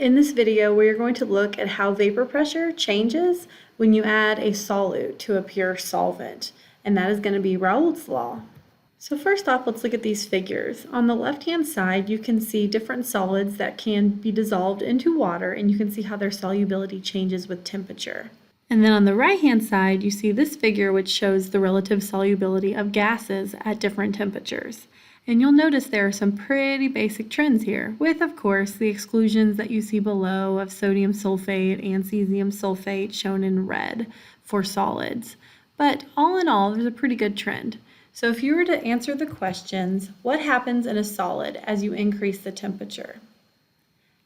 In this video, we are going to look at how vapor pressure changes when you add a solute to a pure solvent, and that is going to be Raoults law. So first off, let's look at these figures. On the left-hand side, you can see different solids that can be dissolved into water, and you can see how their solubility changes with temperature. And then on the right-hand side, you see this figure which shows the relative solubility of gases at different temperatures. And you'll notice there are some pretty basic trends here, with, of course, the exclusions that you see below of sodium sulfate and cesium sulfate shown in red for solids. But all in all, there's a pretty good trend. So if you were to answer the questions, what happens in a solid as you increase the temperature?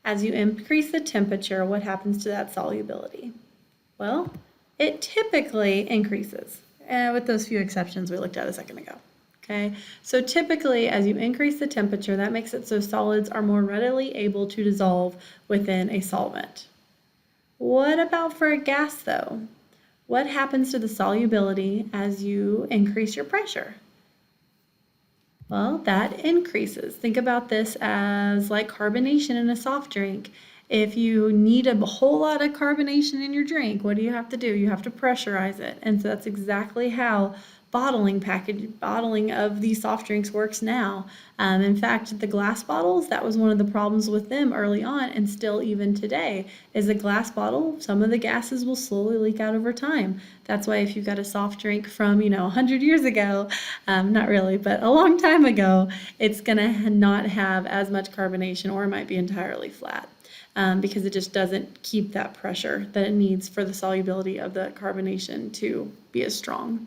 As you increase the temperature, what happens to that solubility? Well, it typically increases, with those few exceptions we looked at a second ago. Okay, so typically as you increase the temperature, that makes it so solids are more readily able to dissolve within a solvent. What about for a gas though? What happens to the solubility as you increase your pressure? Well, that increases. Think about this as like carbonation in a soft drink. If you need a whole lot of carbonation in your drink, what do you have to do? You have to pressurize it. And so that's exactly how bottling of these soft drinks works now. In fact, the glass bottles, that was one of the problems with them early on, and still even today, is a glass bottle, some of the gases will slowly leak out over time. That's why if you've got a soft drink from, 100 years ago, not really, but a long time ago, it's gonna not have as much carbonation, or it might be entirely flat. Because it just doesn't keep that pressure that it needs for the solubility of the carbonation to be as strong.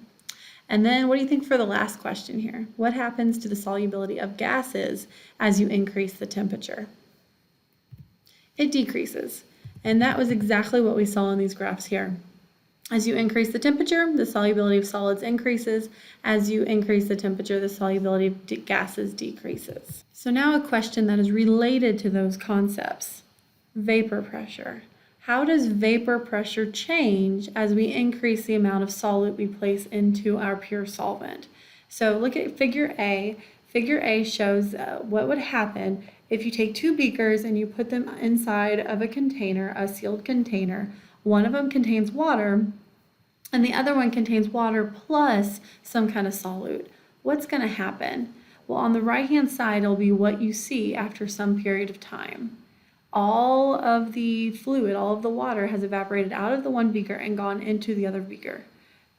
And then what do you think for the last question here? What happens to the solubility of gases as you increase the temperature? It decreases. And that was exactly what we saw in these graphs here. As you increase the temperature, the solubility of solids increases. As you increase the temperature, the solubility of gases decreases. So now a question that is related to those concepts. Vapor pressure. How does vapor pressure change as we increase the amount of solute we place into our pure solvent? So look at figure A. Figure A shows what would happen if you take two beakers and you put them inside of a container, a sealed container. One of them contains water and the other one contains water plus some kind of solute. What's going to happen? Well, on the right-hand side, it'll be what you see after some period of time. All of the fluid, all of the water has evaporated out of the one beaker and gone into the other beaker.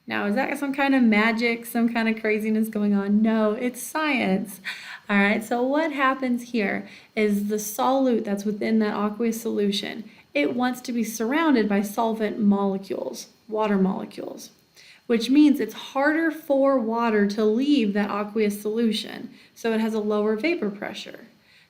Now, is that some kind of magic, some kind of craziness going on? No, it's science. All right, so what happens here is the solute that's within that aqueous solution, it wants to be surrounded by solvent molecules, water molecules, which means it's harder for water to leave that aqueous solution, so it has a lower vapor pressure.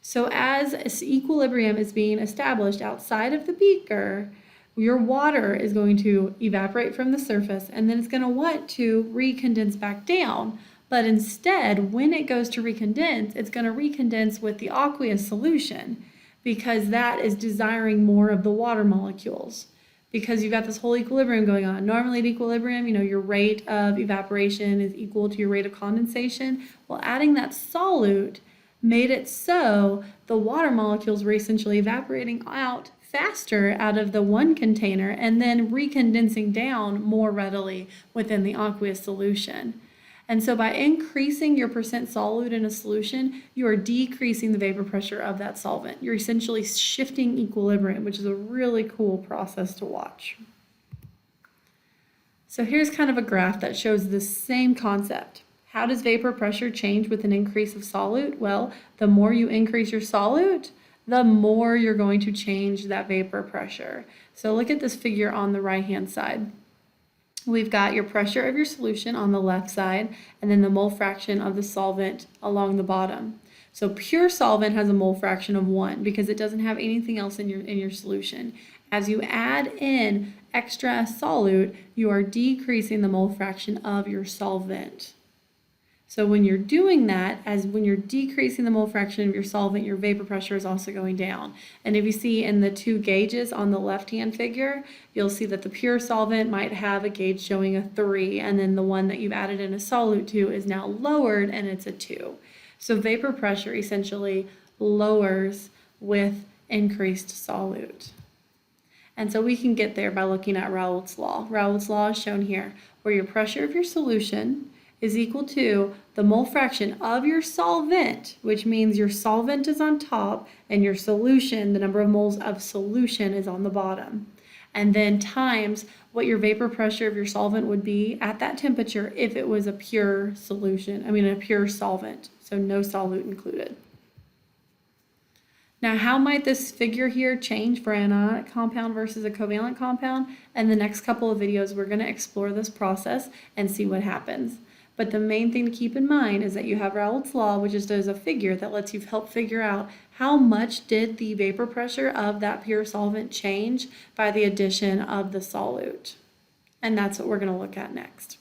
So as equilibrium is being established outside of the beaker, your water is going to evaporate from the surface and then it's going to want to recondense back down. But instead, when it goes to recondense, it's going to recondense with the aqueous solution because that is desiring more of the water molecules. Because you've got this whole equilibrium going on. Normally at equilibrium, your rate of evaporation is equal to your rate of condensation. Well, adding that solute made it so the water molecules were essentially evaporating out faster out of the one container and then recondensing down more readily within the aqueous solution. And so by increasing your percent solute in a solution, you are decreasing the vapor pressure of that solvent. You're essentially shifting equilibrium, which is a really cool process to watch. So here's kind of a graph that shows the same concept. How does vapor pressure change with an increase of solute? Well, the more you increase your solute, the more you're going to change that vapor pressure. So look at this figure on the right-hand side. We've got your pressure of your solution on the left side, and then the mole fraction of the solvent along the bottom. So pure solvent has a mole fraction of 1 because it doesn't have anything else in your solution. As you add in extra solute, you are decreasing the mole fraction of your solvent. So when you're doing that, when you're decreasing the mole fraction of your solvent, your vapor pressure is also going down. And if you see in the two gauges on the left-hand figure, you'll see that the pure solvent might have a gauge showing a 3, and then the one that you've added in a solute to is now lowered and it's a 2. So vapor pressure essentially lowers with increased solute. And so we can get there by looking at Raoults law. Raoults law is shown here, where your pressure of your solution is equal to the mole fraction of your solvent, which means your solvent is on top and your solution, the number of moles of solution, is on the bottom. And then times what your vapor pressure of your solvent would be at that temperature if it was a pure solution, a pure solvent, so no solute included. Now, how might this figure here change for an ionic compound versus a covalent compound? In the next couple of videos, we're going to explore this process and see what happens. But the main thing to keep in mind is that you have Raoults law, which is a figure that lets you help figure out how much did the vapor pressure of that pure solvent change by the addition of the solute. And that's what we're going to look at next.